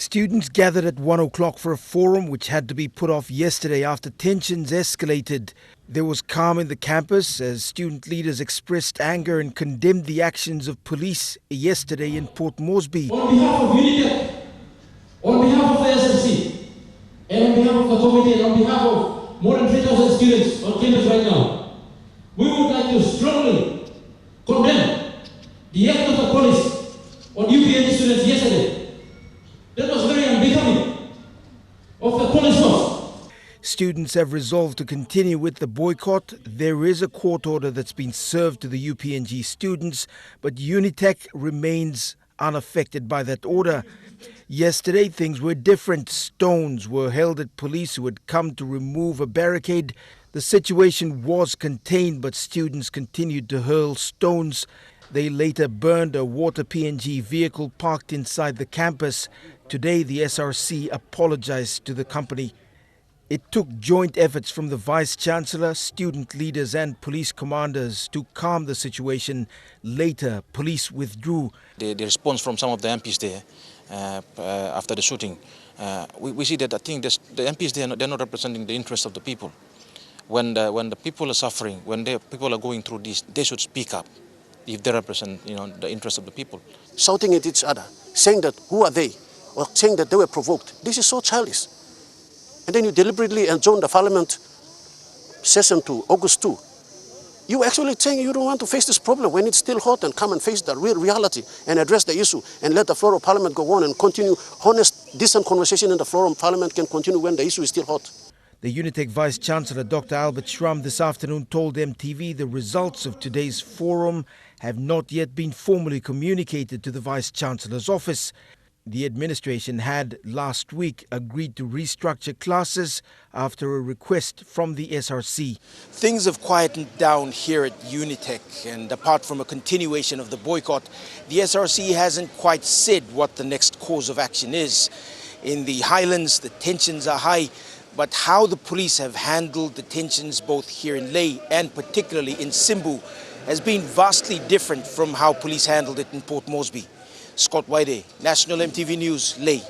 Students gathered at 1 o'clock for a forum which had to be put off yesterday after tensions escalated. There was calm in the campus as student leaders expressed anger and condemned the actions of police yesterday in Port Moresby. On behalf of Unitech, on behalf of the SRC, and on behalf of the committee, and on behalf of more than 3,000 students on campus right now, we would like to strongly condemn the act of the police on UPNG students yesterday. That was very unbecoming of the police force. Students have resolved to continue with the boycott. There is a court order that's been served to the UPNG students, but Unitech remains unaffected by that order. Yesterday, things were different. Stones were held at police who had come to remove a barricade. The situation was contained, but students continued to hurl stones. They later burned a water PNG vehicle parked inside the campus. Today, the SRC apologized to the company. It took joint efforts from the Vice-Chancellor, student leaders and police commanders to calm the situation. Later, police withdrew. The response from some of the MPs there after the shooting, we see that I think the MPs there, they're not representing the interests of the people. When the people are suffering, when the people are going through this, they should speak up if they represent the interests of the people. Shouting at each other, saying that who are they, or saying that they were provoked. This is so childish. And then you deliberately adjourn the parliament session to August 2. You actually saying you don't want to face this problem when it's still hot, and come and face the real reality and address the issue and let the floor of parliament go on and continue. Honest, decent conversation in the floor of parliament can continue when the issue is still hot. The Unitech Vice-Chancellor Dr. Albert Schramm this afternoon told MTV the results of today's forum have not yet been formally communicated to the Vice-Chancellor's office. The administration had last week agreed to restructure classes after a request from the SRC. Things have quietened down here at Unitech, and apart from a continuation of the boycott, the SRC hasn't quite said what the next course of action is. In the highlands, the tensions are high, but how the police have handled the tensions both here in Lae and particularly in Simbu has been vastly different from how police handled it in Port Moresby. Scott Waide, National MTV News, Lae.